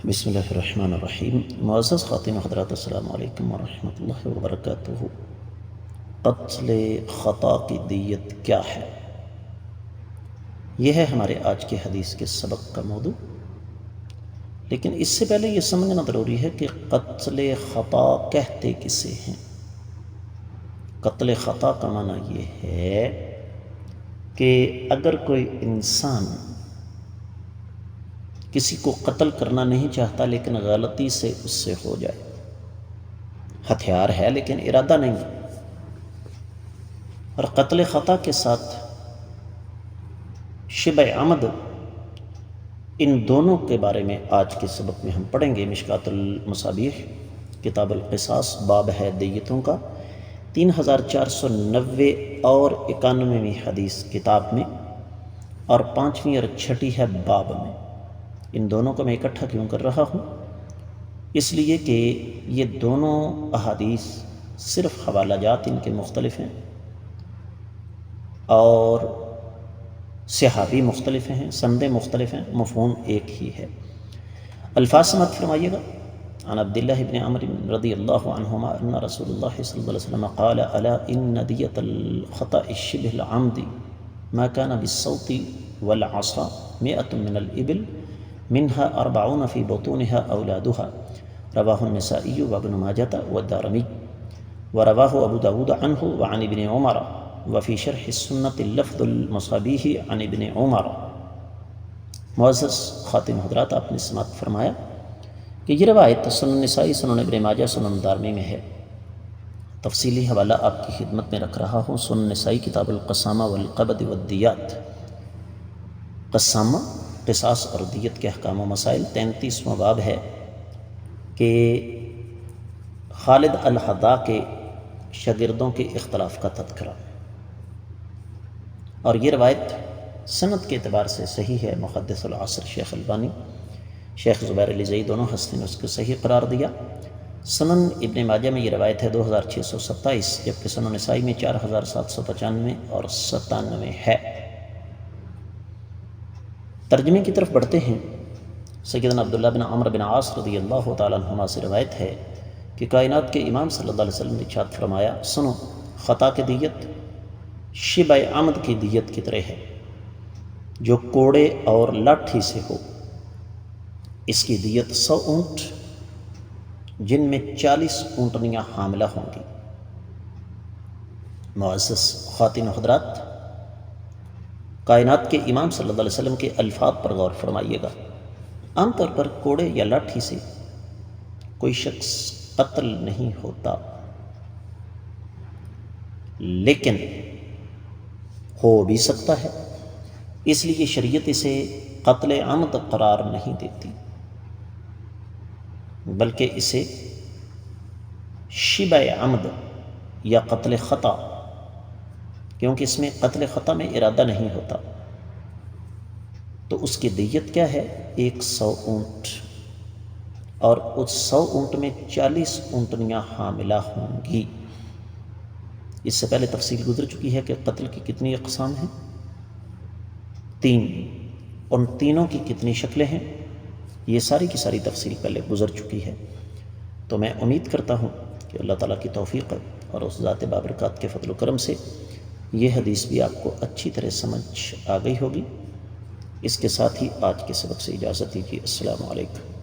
بسم اللہ الرحمن الرحیم۔ معزز خواتین و حضرات، السلام علیکم ورحمۃ اللہ وبرکاتہ۔ قتل خطا کی دیت کیا ہے؟ یہ ہے ہمارے آج کے حدیث کے سبق کا موضوع۔ لیکن اس سے پہلے یہ سمجھنا ضروری ہے کہ قتل خطا کہتے کسے ہیں۔ قتل خطا کا معنی یہ ہے کہ اگر کوئی انسان کسی کو قتل کرنا نہیں چاہتا لیکن غلطی سے اس سے ہو جائے، ہتھیار ہے لیکن ارادہ نہیں، اور قتل خطا کے ساتھ شبہ عمد، ان دونوں کے بارے میں آج کے سبق میں ہم پڑھیں گے۔ مشکات المصابیح کتاب القصاص، باب ہے دیتوں کا، 3490 اور 91ویں حدیث کتاب میں، اور 5ویں اور 6ٹھی ہے باب میں۔ ان دونوں کو میں اکٹھا کیوں کر رہا ہوں؟ اس لیے کہ یہ دونوں احادیث صرف حوالہ جات ان کے مختلف ہیں اور صحابی مختلف ہیں، سندیں مختلف ہیں، مفہوم ایک ہی ہے۔ الفاظ سمعت فرمائیے گا۔ عن عبداللہ بن عمرو رضی اللہ عنہما ان رسول اللہ صلی اللہ علیہ وسلم قال الا ان دیت الخطأ شبہ العمد ما كان بالصوت والعصا 100 من الابل منها 40 في بطونها اولادها، رواه النسائي وابن ماجة والدارمي، ورواه ابو داود عنه وعن ابن عمر، وفي شرح السنة اللفظ المصابيح عن ابن عمر۔ معزز خواتین حضرات، آپ نے سماعت فرمایا کہ یہ روایت سنن نسائی، سنن ابن ماجہ، سنن دارمی میں ہے۔ تفصیلی حوالہ آپ کی خدمت میں رکھ رہا ہوں۔ سنن نسائی کتاب القسامہ والقبض والدیات، قسامہ، قصاص اور دیت کے احکام و مسائل، 33واں باب ہے کہ خالد الحذا کے شاگردوں کے اختلاف کا تذکرہ، اور یہ روایت سند کے اعتبار سے صحیح ہے۔ محدث العصر شیخ البانی، شیخ زبیر علی زئی، دونوں ہستی نے اس کو صحیح قرار دیا۔ سنن ابن ماجہ میں یہ روایت ہے 2627، جبکہ سنن نسائی میں 4795 اور 97 ہے۔ ترجمے کی طرف بڑھتے ہیں۔ سیدنا عبداللہ بن عمرو بن عاص رضی اللہ تعالیٰ عنہما سے روایت ہے کہ کائنات کے امام صلی اللہ علیہ وسلم نے ارشاد فرمایا، سنو، خطا کی دیت شبہ عمد کی دیت کی طرح ہے، جو کوڑے اور لاٹھی سے ہو۔ اس کی دیت 100 اونٹ، جن میں 40 اونٹنیاں حاملہ ہوں گی۔ معزز خواتین و حضرات، کائنات کے امام صلی اللہ علیہ وسلم کے الفاظ پر غور فرمائیے گا۔ عام طور پر کوڑے یا لاٹھی سے کوئی شخص قتل نہیں ہوتا، لیکن ہو بھی سکتا ہے، اس لیے شریعت اسے قتل عمد قرار نہیں دیتی، بلکہ اسے شبہ عمد یا قتل خطا، کیونکہ اس میں قتل خطا میں ارادہ نہیں ہوتا، تو اس کی دیت کیا ہے؟ 100 اونٹ، اور اس 100 اونٹ میں 40 اونٹنیاں حاملہ ہوں گی۔ اس سے پہلے تفصیل گزر چکی ہے کہ قتل کی کتنی اقسام ہیں؟ 3۔ ان تینوں کی کتنی شکلیں ہیں؟ یہ ساری کی ساری تفصیل پہلے گزر چکی ہے۔ تو میں امید کرتا ہوں کہ اللہ تعالیٰ کی توفیق اور اس ذات بابرکات کے فضل و کرم سے یہ حدیث بھی آپ کو اچھی طرح سمجھ آ گئی ہوگی۔ اس کے ساتھ ہی آج کے سبق سے اجازت دیجیے۔ السلام علیکم۔